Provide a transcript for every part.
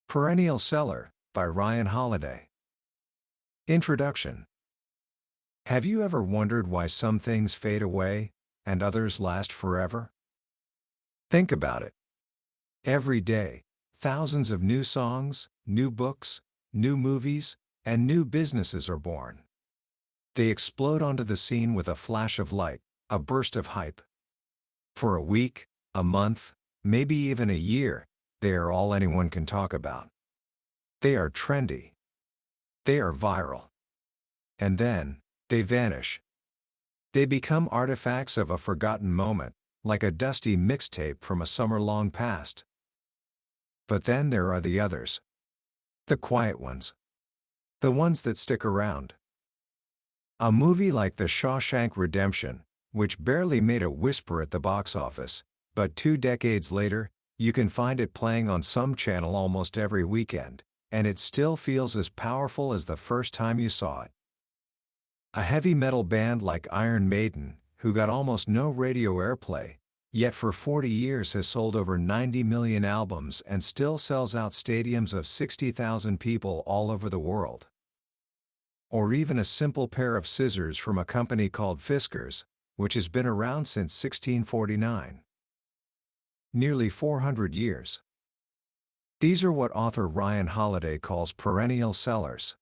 Perennial Seller, by Ryan Holiday. Introduction. Have you ever wondered why some things fade away, and others last forever? Think about it. Every day, thousands of new songs, new books, new movies, and new businesses are born. They explode onto the scene with a flash of light, a burst of hype. For a week, a month, maybe even a year, they are all anyone can talk about. They are trendy. They are viral. And then, they vanish. They become artifacts of a forgotten moment, like a dusty mixtape from a summer long past. But then there are the others. The quiet ones. The ones that stick around. A movie like The Shawshank Redemption, which barely made a whisper at the box office, but 2 decades later, you can find it playing on some channel almost every weekend, and it still feels as powerful as the first time you saw it. A heavy metal band like Iron Maiden, who got almost no radio airplay, yet for 40 years has sold over 90 million albums and still sells out stadiums of 60,000 people all over the world. Or even a simple pair of scissors from a company called Fiskars, which has been around since 1649. Nearly 400 years. These are what author Ryan Holiday calls perennial sellers.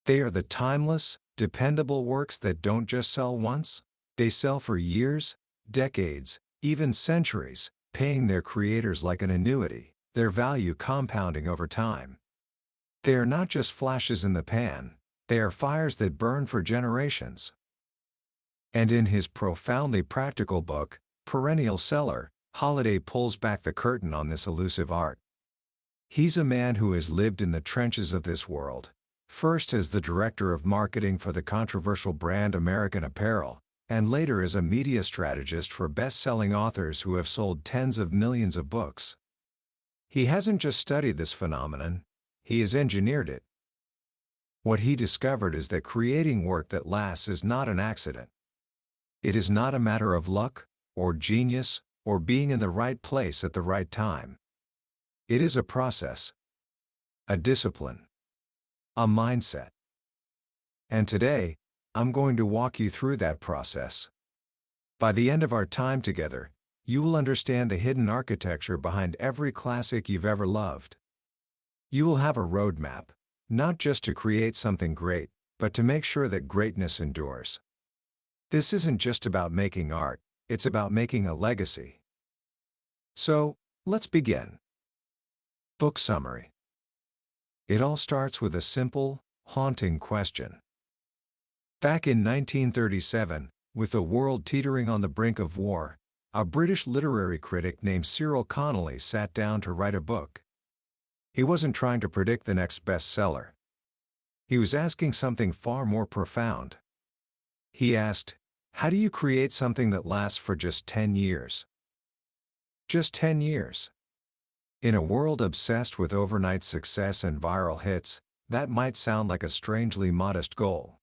They are the timeless, dependable works that don't just sell once, they sell for years, decades, even centuries, paying their creators like an annuity, their value compounding over time. They are not just flashes in the pan, they are fires that burn for generations. And in his profoundly practical book, Perennial Seller, Holiday pulls back the curtain on this elusive art. He's a man who has lived in the trenches of this world, first as the director of marketing for the controversial brand American Apparel, and later as a media strategist for best-selling authors who have sold tens of millions of books. He hasn't just studied this phenomenon, he has engineered it. What he discovered is that creating work that lasts is not an accident. It is not a matter of luck, or genius, or being in the right place at the right time. It is a process, a discipline, a mindset. And today, I'm going to walk you through that process. By the end of our time together, you will understand the hidden architecture behind every classic you've ever loved. You will have a roadmap, not just to create something great, but to make sure that greatness endures. This isn't just about making art, it's about making a legacy. So, let's begin. Book summary. It all starts with a simple, haunting question. Back in 1937, with the world teetering on the brink of war, a British literary critic named Cyril Connolly sat down to write a book. He wasn't trying to predict the next bestseller. He was asking something far more profound. He asked, how do you create something that lasts for just 10 years? Just 10 years. In a world obsessed with overnight success and viral hits, that might sound like a strangely modest goal.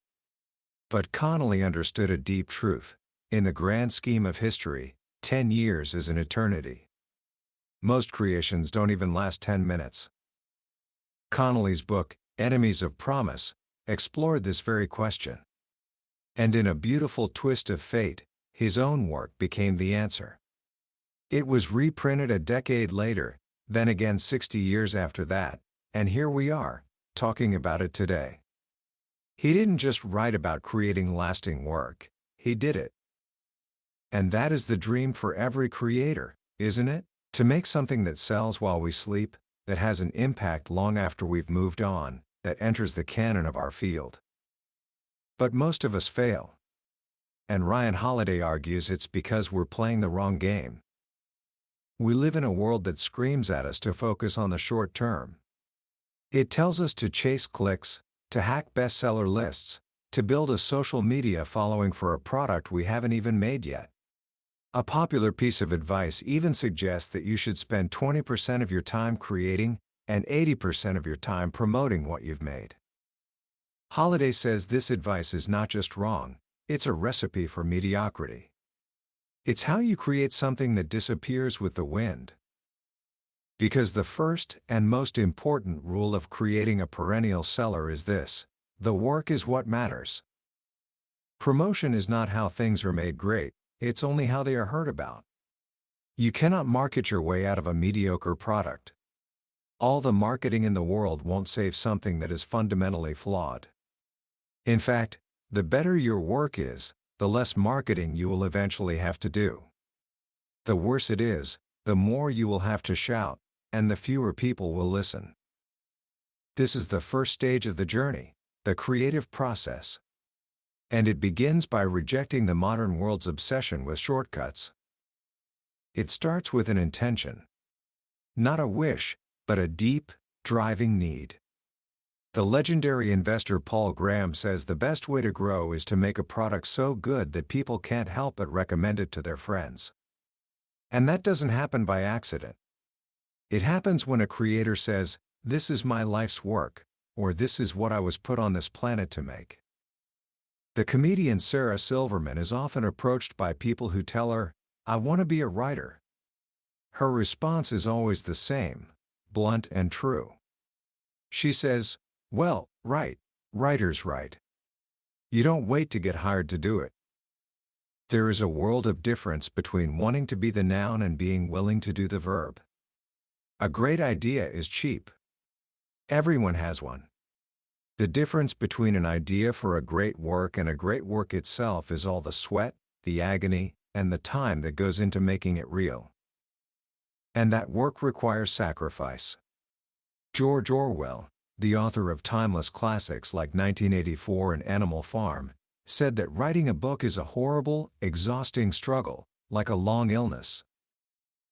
But Connolly understood a deep truth. In the grand scheme of history, 10 years is an eternity. Most creations don't even last 10 minutes. Connolly's book, Enemies of Promise, explored this very question. And in a beautiful twist of fate, his own work became the answer. It was reprinted a decade later, then again 60 years after that, and here we are, talking about it today. He didn't just write about creating lasting work, he did it. And that is the dream for every creator, isn't it? To make something that sells while we sleep, that has an impact long after we've moved on, that enters the canon of our field. But most of us fail. And Ryan Holiday argues it's because we're playing the wrong game. We live in a world that screams at us to focus on the short term. It tells us to chase clicks, to hack bestseller lists, to build a social media following for a product we haven't even made yet. A popular piece of advice even suggests that you should spend 20% of your time creating and 80% of your time promoting what you've made. Holiday says this advice is not just wrong, it's a recipe for mediocrity. It's how you create something that disappears with the wind. Because the first and most important rule of creating a perennial seller is this: the work is what matters. Promotion is not how things are made great, it's only how they are heard about. You cannot market your way out of a mediocre product. All the marketing in the world won't save something that is fundamentally flawed. In fact, the better your work is, the less marketing you will eventually have to do. The worse it is, the more you will have to shout, and the fewer people will listen. This is the first stage of the journey, the creative process. And it begins by rejecting the modern world's obsession with shortcuts. It starts with an intention. Not a wish, but a deep, driving need. The legendary investor Paul Graham says the best way to grow is to make a product so good that people can't help but recommend it to their friends. And that doesn't happen by accident. It happens when a creator says, "This is my life's work," or "This is what I was put on this planet to make." The comedian Sarah Silverman is often approached by people who tell her, "I want to be a writer." Her response is always the same, blunt and true. She says, "Well, writers write. You don't wait to get hired to do it." There is a world of difference between wanting to be the noun and being willing to do the verb. A great idea is cheap. Everyone has one. The difference between an idea for a great work and a great work itself is all the sweat, the agony, and the time that goes into making it real. And that work requires sacrifice. George Orwell, the author of timeless classics like 1984 and Animal Farm, said that writing a book is a horrible, exhausting struggle, like a long illness.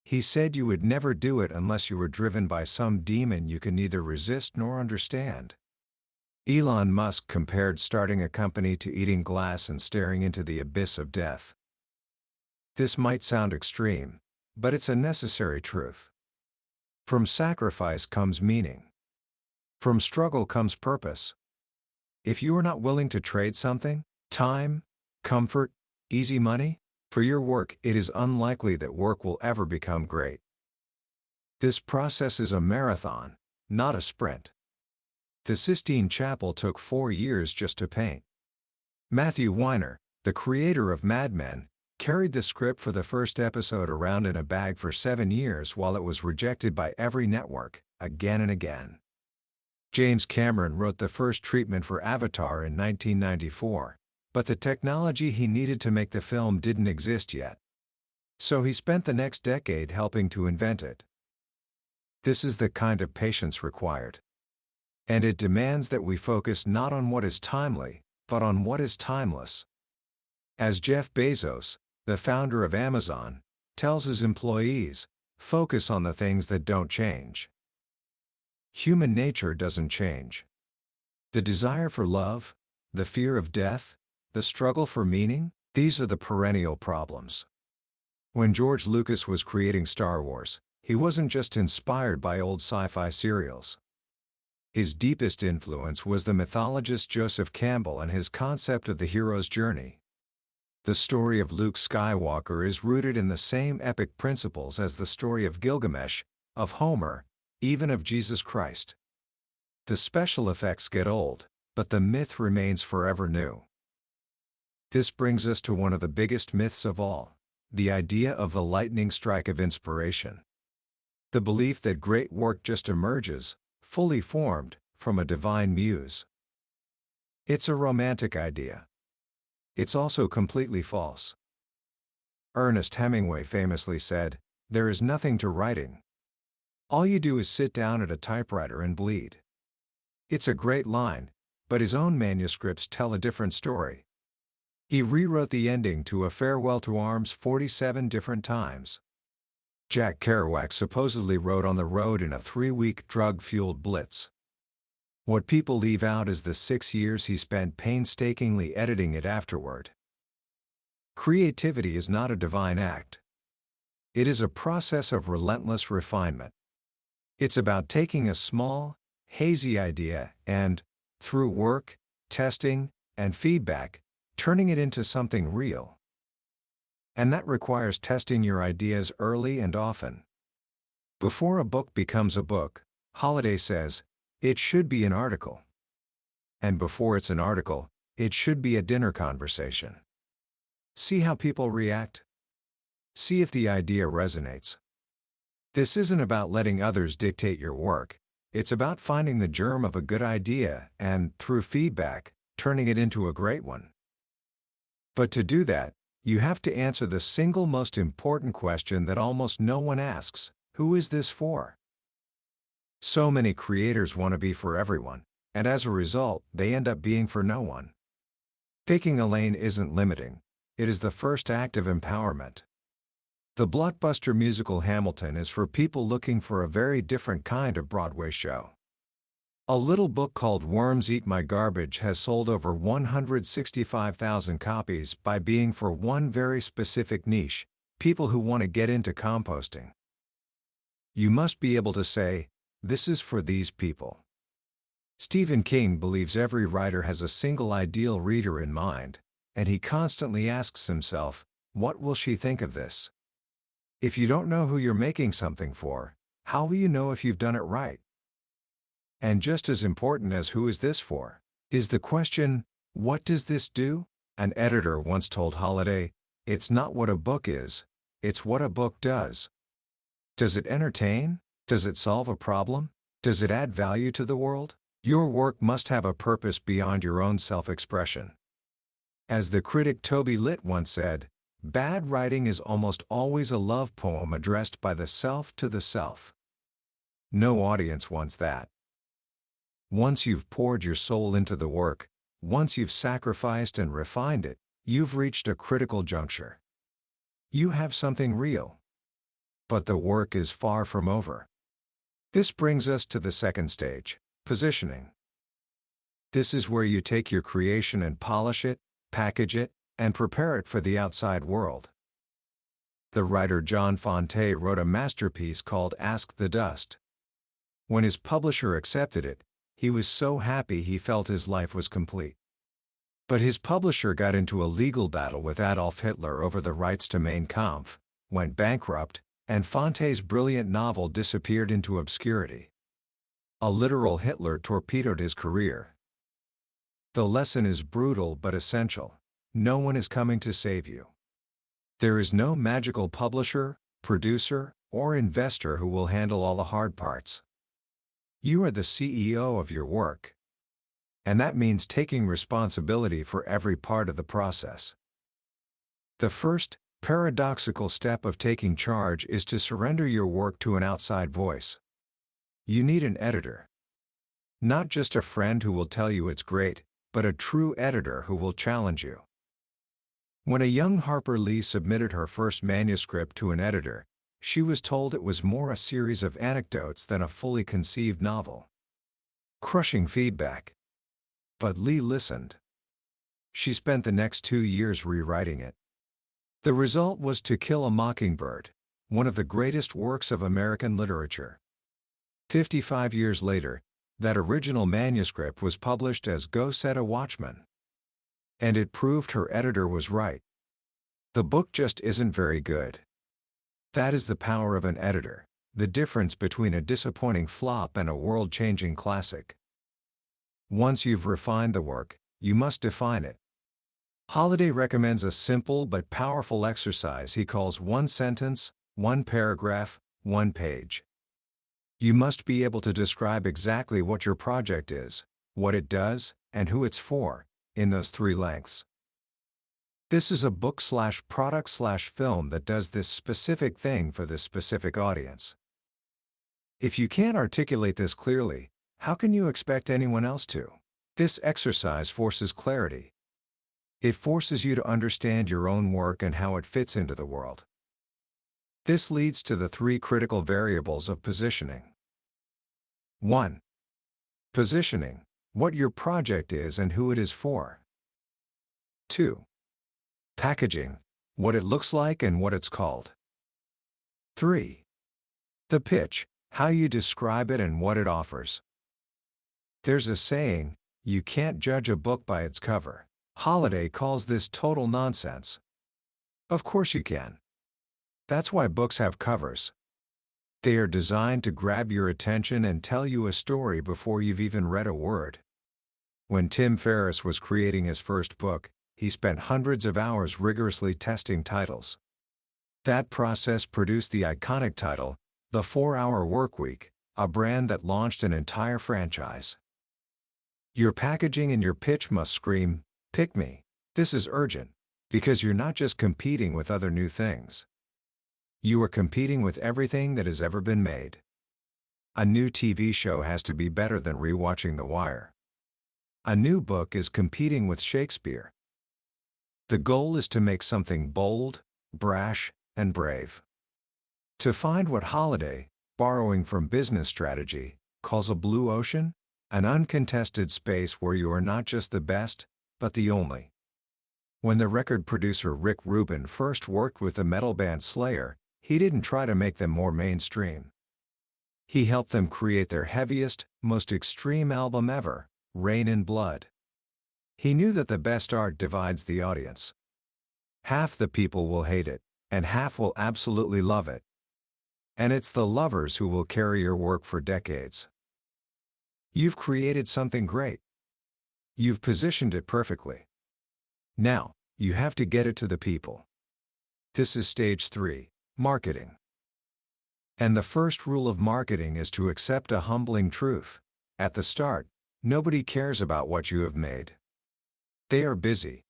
He said you would never do it unless you were driven by some demon you can neither resist nor understand. Elon Musk compared starting a company to eating glass and staring into the abyss of death. This might sound extreme, but it's a necessary truth. From sacrifice comes meaning. From struggle comes purpose. If you are not willing to trade something, time, comfort, easy money, for your work, it is unlikely that work will ever become great. This process is a marathon, not a sprint. The Sistine Chapel took 4 years just to paint. Matthew Weiner, the creator of Mad Men, carried the script for the first episode around in a bag for 7 years while it was rejected by every network, again and again. James Cameron wrote the first treatment for Avatar in 1994, but the technology he needed to make the film didn't exist yet. So he spent the next decade helping to invent it. This is the kind of patience required. And it demands that we focus not on what is timely, but on what is timeless. As Jeff Bezos, the founder of Amazon, tells his employees, focus on the things that don't change. Human nature doesn't change. The desire for love, the fear of death, the struggle for meaning, these are the perennial problems. When George Lucas was creating Star Wars, he wasn't just inspired by old sci-fi serials. His deepest influence was the mythologist Joseph Campbell and his concept of the hero's journey. The story of Luke Skywalker is rooted in the same epic principles as the story of Gilgamesh, of Homer, even of Jesus Christ. The special effects get old, but the myth remains forever new. This brings us to one of the biggest myths of all, the idea of the lightning strike of inspiration. The belief that great work just emerges, fully formed, from a divine muse. It's a romantic idea. It's also completely false. Ernest Hemingway famously said, "There is nothing to writing. All you do is sit down at a typewriter and bleed." It's a great line, but his own manuscripts tell a different story. He rewrote the ending to A Farewell to Arms 47 different times. Jack Kerouac supposedly wrote on the road in a 3-week drug-fueled blitz. What people leave out is the 6 years he spent painstakingly editing it afterward. Creativity is not a divine act. It is a process of relentless refinement. It's about taking a small, hazy idea and, through work, testing, and feedback, turning it into something real. And that requires testing your ideas early and often. Before a book becomes a book, Holiday says, it should be an article. And before it's an article, it should be a dinner conversation. See how people react? See if the idea resonates. This isn't about letting others dictate your work. It's about finding the germ of a good idea and, through feedback, turning it into a great one. But to do that, you have to answer the single most important question that almost no one asks: who is this for? So many creators want to be for everyone, and as a result, they end up being for no one. Picking a lane isn't limiting. It is the first act of empowerment. The blockbuster musical Hamilton is for people looking for a very different kind of Broadway show. A little book called Worms Eat My Garbage has sold over 165,000 copies by being for one very specific niche: people who want to get into composting. You must be able to say, this is for these people. Stephen King believes every writer has a single ideal reader in mind, and he constantly asks himself, what will she think of this? If you don't know who you're making something for, how will you know if you've done it right? And just as important as who is this for, is the question, what does this do? An editor once told Holiday, it's not what a book is, it's what a book does. Does it entertain? Does it solve a problem? Does it add value to the world? Your work must have a purpose beyond your own self-expression. As the critic Toby Litt once said, bad writing is almost always a love poem addressed by the self to the self. No audience wants that. Once you've poured your soul into the work, once you've sacrificed and refined it, you've reached a critical juncture. You have something real. But the work is far from over. This brings us to the second stage, positioning. This is where you take your creation and polish it, package it, and prepare it for the outside world. The writer John Fonte wrote a masterpiece called Ask the Dust. When his publisher accepted it, he was so happy he felt his life was complete. But his publisher got into a legal battle with Adolf Hitler over the rights to Mein Kampf, went bankrupt, and Fonte's brilliant novel disappeared into obscurity. A literal Hitler torpedoed his career. The lesson is brutal but essential. No one is coming to save you. There is no magical publisher, producer, or investor who will handle all the hard parts. You are the CEO of your work. And that means taking responsibility for every part of the process. The first, paradoxical step of taking charge is to surrender your work to an outside voice. You need an editor. Not just a friend who will tell you it's great, but a true editor who will challenge you. When a young Harper Lee submitted her first manuscript to an editor, she was told it was more a series of anecdotes than a fully conceived novel. Crushing feedback. But Lee listened. She spent the next 2 years rewriting it. The result was To Kill a Mockingbird, one of the greatest works of American literature. 55 years later, that original manuscript was published as Go Set a Watchman. And it proved her editor was right. The book just isn't very good. That is the power of an editor, the difference between a disappointing flop and a world-changing classic. Once you've refined the work, you must define it. Holiday recommends a simple but powerful exercise he calls one sentence, one paragraph, one page. You must be able to describe exactly what your project is, what it does, and who it's for, in those 3 lengths. This is a book/product/film that does this specific thing for this specific audience. If you can't articulate this clearly, how can you expect anyone else to? This exercise forces clarity. It forces you to understand your own work and how it fits into the world. This leads to the 3 critical variables of positioning. 1. Positioning, what your project is and who it is for. 2. Packaging, what it looks like and what it's called. 3. The pitch, how you describe it and what it offers. There's a saying, you can't judge a book by its cover. Holiday calls this total nonsense. Of course you can. That's why books have covers. They are designed to grab your attention and tell you a story before you've even read a word. When Tim Ferriss was creating his first book, he spent hundreds of hours rigorously testing titles. That process produced the iconic title, The 4-Hour Workweek, a brand that launched an entire franchise. Your packaging and your pitch must scream, "Pick me. This is urgent," because you're not just competing with other new things. You are competing with everything that has ever been made. A new TV show has to be better than rewatching The Wire. A new book is competing with Shakespeare. The goal is to make something bold, brash, and brave. To find what Holiday, borrowing from business strategy, calls a blue ocean, an uncontested space where you are not just the best, but the only. When the record producer Rick Rubin first worked with the metal band Slayer, he didn't try to make them more mainstream. He helped them create their heaviest, most extreme album ever, Rain in Blood. He knew that the best art divides the audience. Half the people will hate it, and half will absolutely love it. And it's the lovers who will carry your work for decades. You've created something great. You've positioned it perfectly. Now, you have to get it to the people. This is stage 3, marketing. And the first rule of marketing is to accept a humbling truth. At the start, nobody cares about what you have made. They are busy.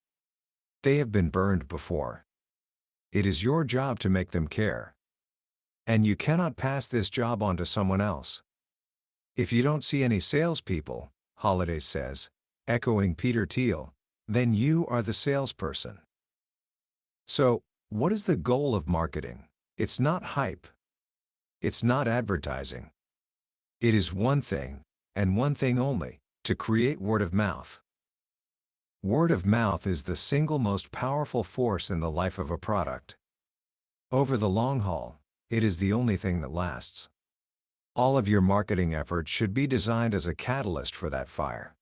They have been burned before. It is your job to make them care. And you cannot pass this job on to someone else. If you don't see any salespeople, Holiday says, echoing Peter Thiel, then you are the salesperson. So, what is the goal of marketing? It's not hype. It's not advertising. It is one thing, and one thing only, to create word of mouth. Word of mouth is the single most powerful force in the life of a product. Over the long haul, it is the only thing that lasts. All of your marketing efforts should be designed as a catalyst for that fire.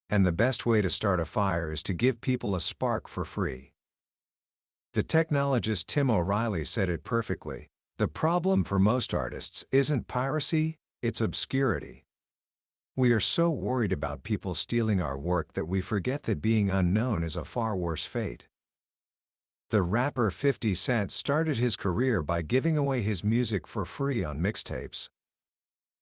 And the best way to start a fire is to give people a spark for free. The technologist Tim O'Reilly said it perfectly: the problem for most artists isn't piracy, it's obscurity. We are so worried about people stealing our work that we forget that being unknown is a far worse fate. The rapper 50 Cent started his career by giving away his music for free on mixtapes.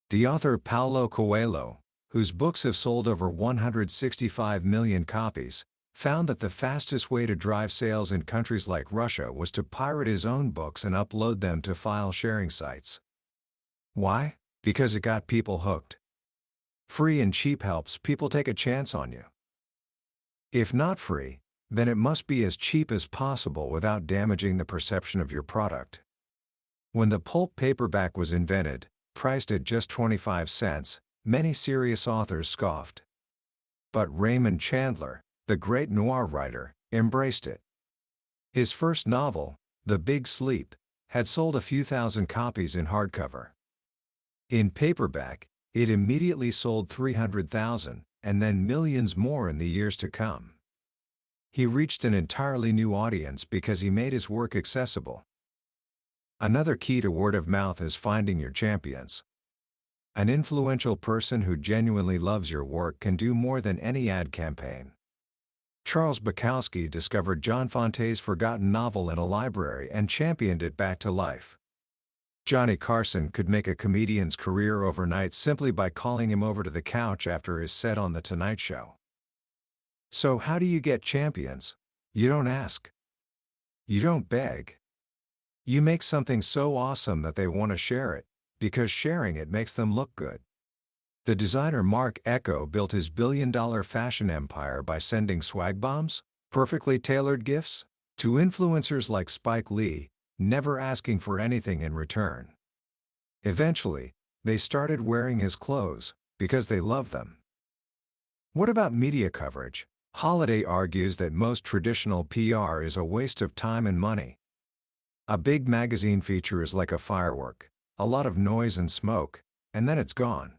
The author Paulo Coelho, whose books have sold over 165 million copies, found that the fastest way to drive sales in countries like Russia was to pirate his own books and upload them to file-sharing sites. Why? Because it got people hooked. Free and cheap helps people take a chance on you. If not free, then it must be as cheap as possible without damaging the perception of your product. When the pulp paperback was invented, priced at just 25 cents, many serious authors scoffed. But Raymond Chandler, the great noir writer, embraced it. His first novel, The Big Sleep, had sold a few thousand copies in hardcover. In paperback, it immediately sold 300,000, and then millions more in the years to come. He reached an entirely new audience because he made his work accessible. Another key to word of mouth is finding your champions. An influential person who genuinely loves your work can do more than any ad campaign. Charles Bukowski discovered John Fonte's forgotten novel in a library and championed it back to life. Johnny Carson could make a comedian's career overnight simply by calling him over to the couch after his set on The Tonight Show. So how do you get champions? You don't ask. You don't beg. You make something so awesome that they want to share it, because sharing it makes them look good. The designer Marc Ecko built his billion-dollar fashion empire by sending swag bombs, perfectly tailored gifts, to influencers like Spike Lee, never asking for anything in return. Eventually, they started wearing his clothes, because they love them. What about media coverage? Holiday argues that most traditional PR is a waste of time and money. A big magazine feature is like a firework, a lot of noise and smoke, and then it's gone.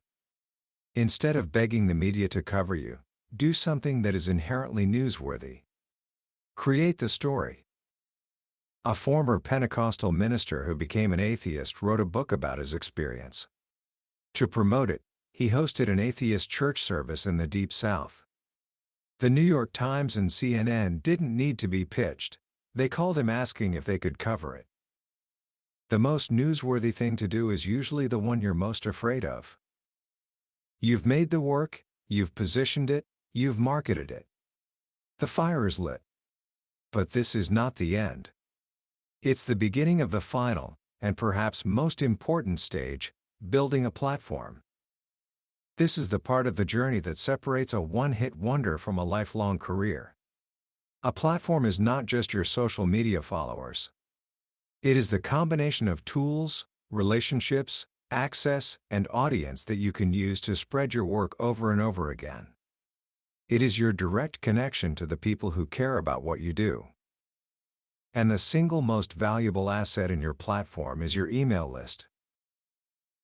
Instead of begging the media to cover you, do something that is inherently newsworthy. Create the story. A former Pentecostal minister who became an atheist wrote a book about his experience. To promote it, he hosted an atheist church service in the Deep South. The New York Times and CNN didn't need to be pitched, they called him asking if they could cover it. The most newsworthy thing to do is usually the one you're most afraid of. You've made the work, you've positioned it, you've marketed it. The fire is lit. But this is not the end. It's the beginning of the final, and perhaps most important stage, building a platform. This is the part of the journey that separates a one-hit wonder from a lifelong career. A platform is not just your social media followers. It is the combination of tools, relationships, access, and audience that you can use to spread your work over and over again. It is your direct connection to the people who care about what you do. And the single most valuable asset in your platform is your email list.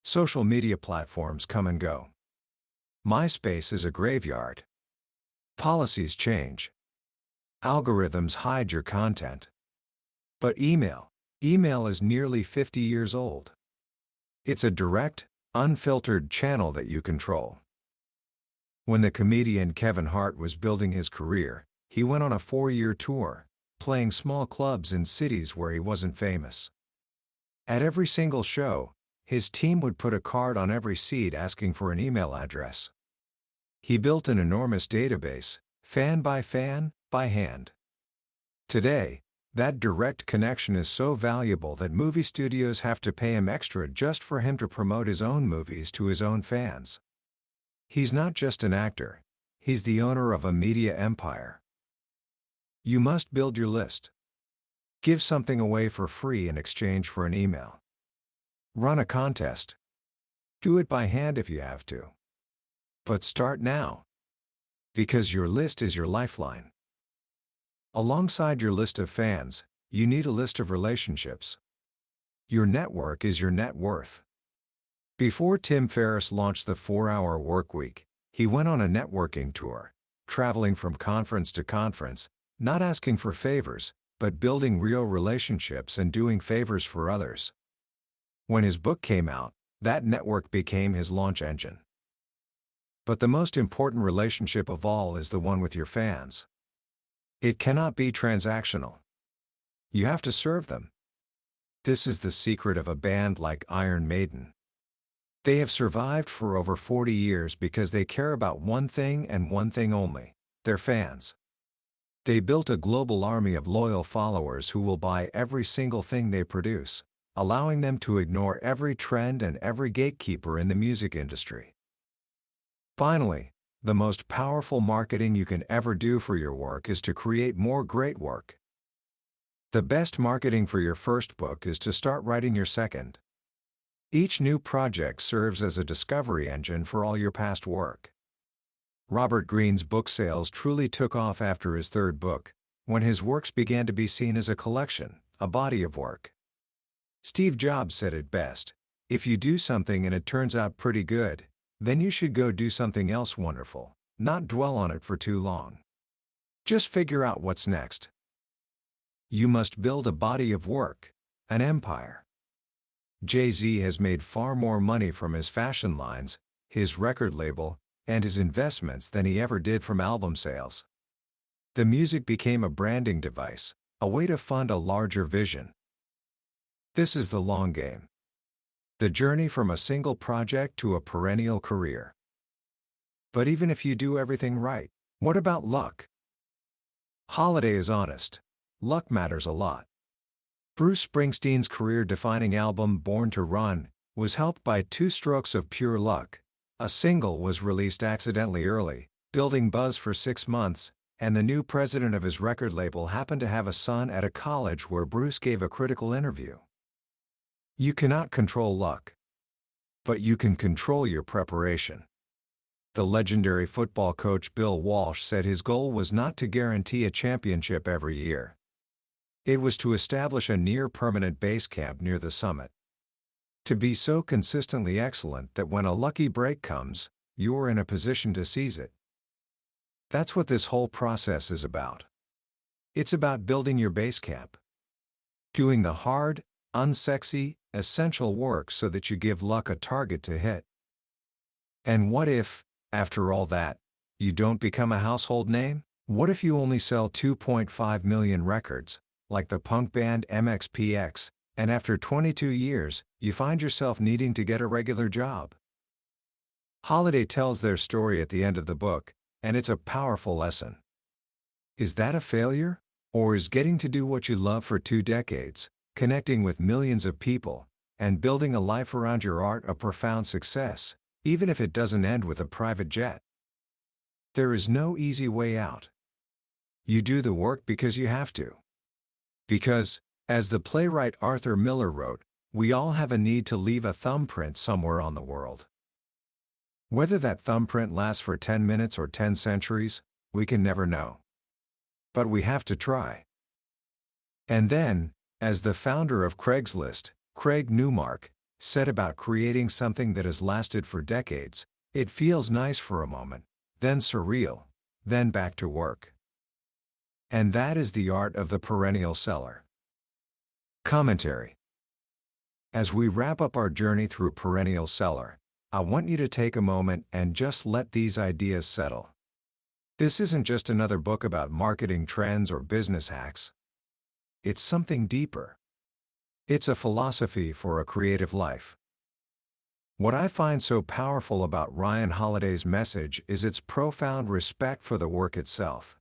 Social media platforms come and go. MySpace is a graveyard. Policies change. Algorithms hide your content. But email is nearly 50 years old. It's a direct, unfiltered channel that you control. When the comedian Kevin Hart was building his career, he went on a 4-year tour, playing small clubs in cities where he wasn't famous. At every single show, his team would put a card on every seat asking for an email address. He built an enormous database, fan, by hand. Today, that direct connection is so valuable that movie studios have to pay him extra just for him to promote his own movies to his own fans. He's not just an actor, he's the owner of a media empire. You must build your list. Give something away for free in exchange for an email. Run a contest. Do it by hand if you have to. But start now. Because your list is your lifeline. Alongside your list of fans, you need a list of relationships. Your network is your net worth. Before Tim Ferriss launched the 4-Hour Workweek, he went on a networking tour, traveling from conference to conference, not asking for favors, but building real relationships and doing favors for others. When his book came out, that network became his launch engine. But the most important relationship of all is the one with your fans. It cannot be transactional. You have to serve them. This is the secret of a band like Iron Maiden. They have survived for over 40 years because they care about one thing and one thing only: their fans. They built a global army of loyal followers who will buy every single thing they produce, allowing them to ignore every trend and every gatekeeper in the music industry. Finally, the most powerful marketing you can ever do for your work is to create more great work. The best marketing for your first book is to start writing your second. Each new project serves as a discovery engine for all your past work. Robert Greene's book sales truly took off after his third book, when his works began to be seen as a collection, a body of work. Steve Jobs said it best: if you do something and it turns out pretty good, then you should go do something else wonderful, not dwell on it for too long. Just figure out what's next. You must build a body of work, an empire. Jay-Z has made far more money from his fashion lines, his record label, and his investments than he ever did from album sales. The music became a branding device, a way to fund a larger vision. This is the long game. The journey from a single project to a perennial career. But even if you do everything right, what about luck? Holiday is honest. Luck matters a lot. Bruce Springsteen's career-defining album Born to Run was helped by 2 strokes of pure luck. A single was released accidentally early, building buzz for 6 months, and the new president of his record label happened to have a son at a college where Bruce gave a critical interview. You cannot control luck. But you can control your preparation. The legendary football coach Bill Walsh said his goal was not to guarantee a championship every year. It was to establish a near-permanent base camp near the summit. To be so consistently excellent that when a lucky break comes, you're in a position to seize it. That's what this whole process is about. It's about building your base camp. Doing the hard, unsexy, essential work so that you give luck a target to hit. And what if, after all that, you don't become a household name? What if you only sell 2.5 million records, like the punk band MXPX, and after 22 years, you find yourself needing to get a regular job? Holiday tells their story at the end of the book, and it's a powerful lesson. Is that a failure? Or is getting to do what you love for 2 decades, connecting with millions of people, and building a life around your art a profound success, even if it doesn't end with a private jet? There is no easy way out. You do the work because you have to. Because, as the playwright Arthur Miller wrote, we all have a need to leave a thumbprint somewhere on the world. Whether that thumbprint lasts for 10 minutes or 10 centuries, we can never know. But we have to try. And then, as the founder of Craigslist, Craig Newmark, said about creating something that has lasted for decades, it feels nice for a moment, then surreal, then back to work. And that is the art of the perennial seller. Commentary. As we wrap up our journey through Perennial Seller, I want you to take a moment and just let these ideas settle. This isn't just another book about marketing trends or business hacks. It's something deeper. It's a philosophy for a creative life. What I find so powerful about Ryan Holiday's message is its profound respect for the work itself.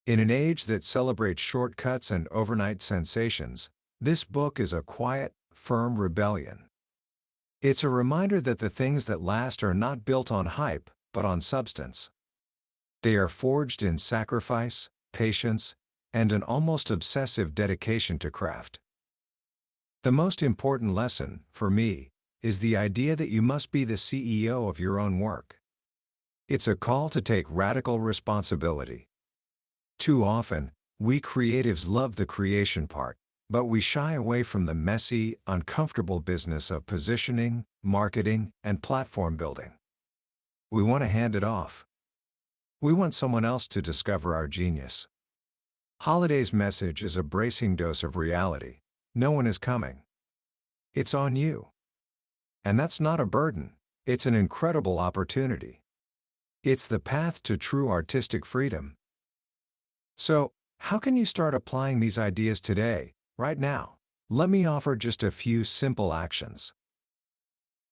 In an age that celebrates shortcuts and overnight sensations, this book is a quiet, firm rebellion. It's a reminder that the things that last are not built on hype, but on substance. They are forged in sacrifice, patience, and an almost obsessive dedication to craft. The most important lesson, for me, is the idea that you must be the CEO of your own work. It's a call to take radical responsibility. Too often, we creatives love the creation part, but we shy away from the messy, uncomfortable business of positioning, marketing, and platform building. We want to hand it off. We want someone else to discover our genius. Holiday's message is a bracing dose of reality. No one is coming. It's on you. And that's not a burden, it's an incredible opportunity. It's the path to true artistic freedom. So, how can you start applying these ideas today, right now? Let me offer just a few simple actions.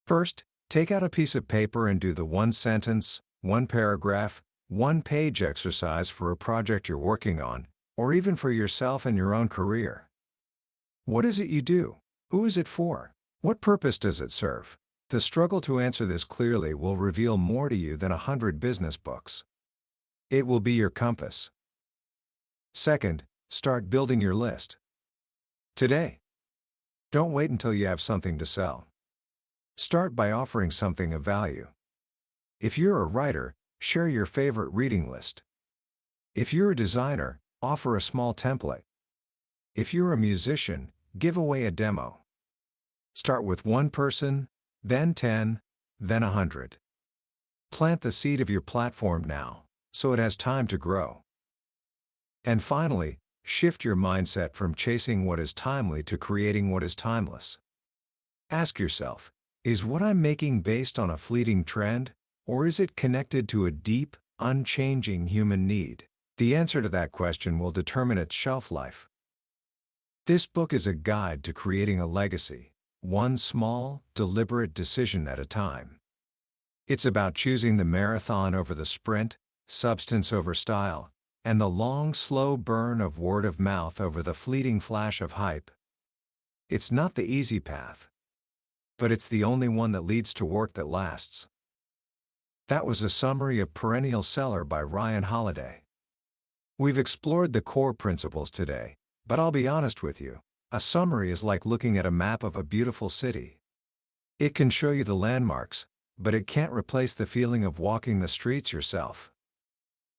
First, take out a piece of paper and do the one sentence, one paragraph, one page exercise for a project you're working on, or even for yourself and your own career. What is it you do? Who is it for? What purpose does it serve? The struggle to answer this clearly will reveal more to you than 100 business books. It will be your compass. Second, start building your list. Today. Don't wait until you have something to sell. Start by offering something of value. If you're a writer, share your favorite reading list. If you're a designer, offer a small template. If you're a musician, give away a demo. Start with one person, then 10, then 100. Plant the seed of your platform now, so it has time to grow. And finally, shift your mindset from chasing what is timely to creating what is timeless. Ask yourself, is what I'm making based on a fleeting trend, or is it connected to a deep, unchanging human need? The answer to that question will determine its shelf life. This book is a guide to creating a legacy, one small, deliberate decision at a time. It's about choosing the marathon over the sprint, substance over style, and the long, slow burn of word of mouth over the fleeting flash of hype. It's not the easy path, but it's the only one that leads to work that lasts. That was a summary of Perennial Seller by Ryan Holiday. We've explored the core principles today, but I'll be honest with you, a summary is like looking at a map of a beautiful city. It can show you the landmarks, but it can't replace the feeling of walking the streets yourself.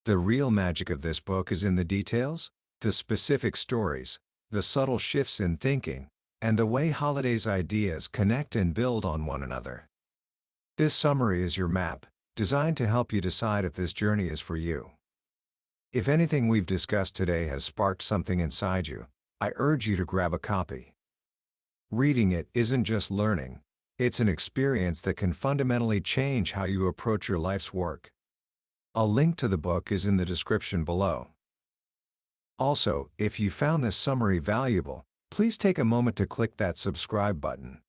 The real magic of this book is in the details, the specific stories, the subtle shifts in thinking, and the way Holiday's ideas connect and build on one another. This summary is your map, designed to help you decide if this journey is for you. If anything we've discussed today has sparked something inside you, I urge you to grab a copy. Reading it isn't just learning, it's an experience that can fundamentally change how you approach your life's work. A link to the book is in the description below. Also, if you found this summary valuable, please take a moment to click that subscribe button.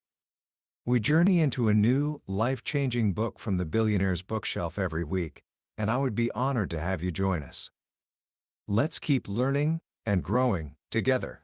We journey into a new, life-changing book from the Billionaire's Bookshelf every week, and I would be honored to have you join us. Let's keep learning and growing together.